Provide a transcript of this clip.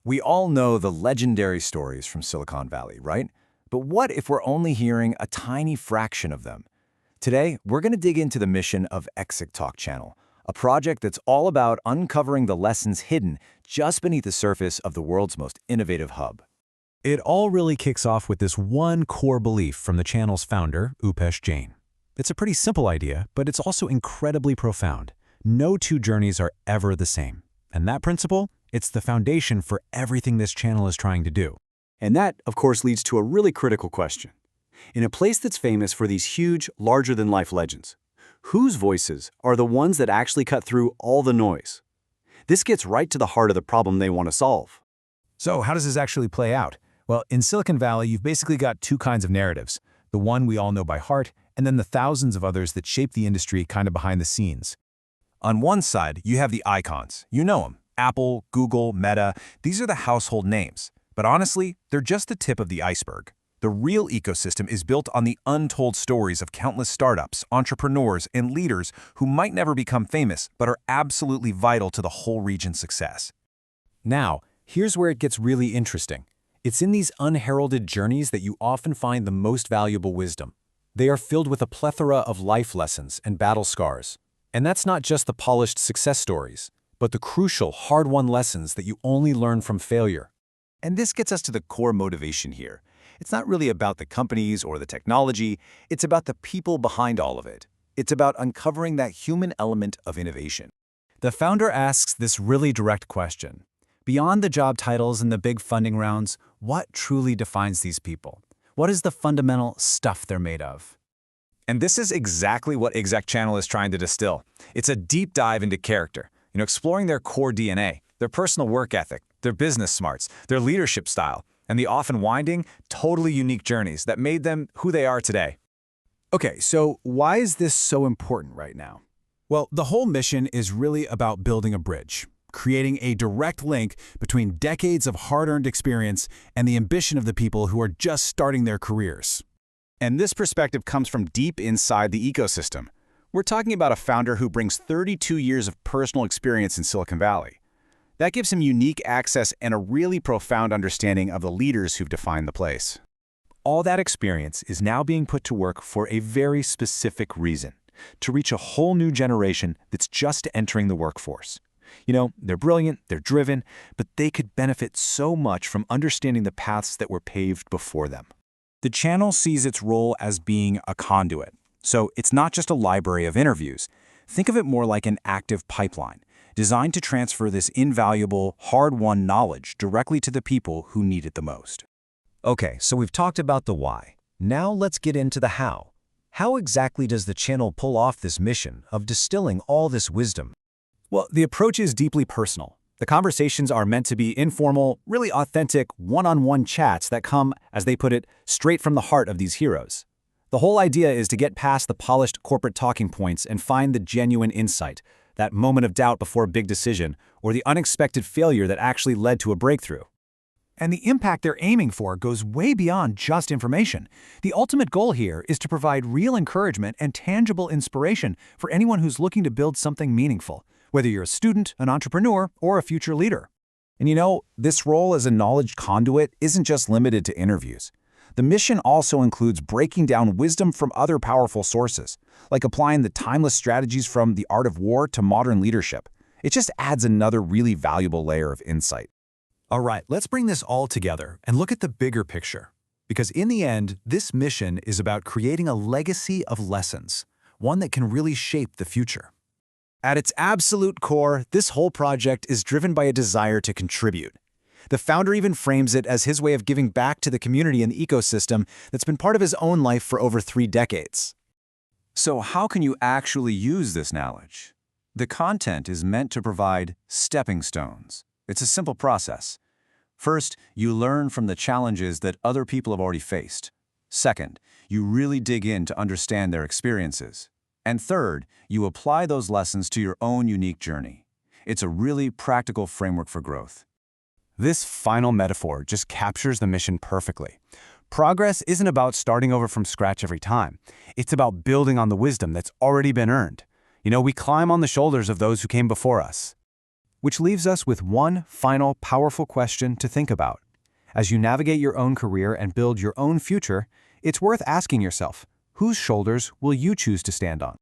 We all know the legendary stories from Silicon Valley, right? But what if we're only hearing a tiny fraction of them? Today, we're going to dig into the mission of ExecTalkChannel, a project that's all about uncovering the lessons hidden just beneath the surface of the world's most innovative hub. It all really kicks off with this one core belief from the channel's founder, Upesh Jain. It's a pretty simple idea, but it's also incredibly profound. No two journeys are ever the same. And that principle, it's the foundation for everything this channel is trying to do. And that, of course, leads to a really critical question. In a place that's famous for these huge, larger-than-life legends, whose voices are the ones that actually cut through all the noise? This gets right to the heart of the problem they want to solve. So how does this actually play out? Well, in Silicon Valley, you've basically got two kinds of narratives. The one we all know by heart, and then the thousands of others that shape the industry kind of behind the scenes. On one side, you have the icons. You know them. Apple, Google, Meta, these are the household names. But honestly, they're just the tip of the iceberg. The real ecosystem is built on the untold stories of countless startups, entrepreneurs, and leaders who might never become famous but are absolutely vital to the whole region's success. Now, here's where it gets really interesting. It's in these unheralded journeys that you often find the most valuable wisdom. They are filled with a plethora of life lessons and battle scars. And that's not just the polished success stories, but the crucial, hard-won lessons that you only learn from failure. And this gets us to the core motivation here. It's not really about the companies or the technology, it's about the people behind all of it. It's about uncovering that human element of innovation. The founder asks this really direct question. Beyond the job titles and the big funding rounds, what truly defines these people? What is the fundamental stuff they're made of? And this is exactly what ExecTalkChannel is trying to distill. It's a deep dive into character, exploring their core DNA, their personal work ethic, their business smarts, their leadership style, and the often winding, totally unique journeys that made them who they are today. Okay, so why is this so important right now? Well, the whole mission is really about building a bridge, creating a direct link between decades of hard-earned experience and the ambition of the people who are just starting their careers. And this perspective comes from deep inside the ecosystem. We're talking about a founder who brings 32 years of personal experience in Silicon Valley. That gives him unique access and a really profound understanding of the leaders who've defined the place. All that experience is now being put to work for a very specific reason, to reach a whole new generation that's just entering the workforce. They're brilliant, they're driven, but they could benefit so much from understanding the paths that were paved before them. The channel sees its role as being a conduit. So it's not just a library of interviews. Think of it more like an active pipeline, designed to transfer this invaluable, hard-won knowledge directly to the people who need it the most. Okay, so we've talked about the why. Now let's get into the how. How exactly does the channel pull off this mission of distilling all this wisdom? Well, the approach is deeply personal. The conversations are meant to be informal, really authentic, one-on-one chats that come, as they put it, straight from the heart of these heroes. The whole idea is to get past the polished corporate talking points and find the genuine insight, that moment of doubt before a big decision, or the unexpected failure that actually led to a breakthrough. And the impact they're aiming for goes way beyond just information. The ultimate goal here is to provide real encouragement and tangible inspiration for anyone who's looking to build something meaningful, whether you're a student, an entrepreneur, or a future leader. And this role as a knowledge conduit isn't just limited to interviews. The mission also includes breaking down wisdom from other powerful sources, like applying the timeless strategies from the art of war to modern leadership. It just adds another really valuable layer of insight. All right, let's bring this all together and look at the bigger picture. Because in the end, this mission is about creating a legacy of lessons, one that can really shape the future. At its absolute core, this whole project is driven by a desire to contribute. The founder even frames it as his way of giving back to the community and the ecosystem that's been part of his own life for over 3 decades. So how can you actually use this knowledge? The content is meant to provide stepping stones. It's a simple process. First, you learn from the challenges that other people have already faced. Second, you really dig in to understand their experiences. And third, you apply those lessons to your own unique journey. It's a really practical framework for growth. This final metaphor just captures the mission perfectly. Progress isn't about starting over from scratch every time. It's about building on the wisdom that's already been earned. We climb on the shoulders of those who came before us. Which leaves us with one final powerful question to think about. As you navigate your own career and build your own future, it's worth asking yourself, whose shoulders will you choose to stand on?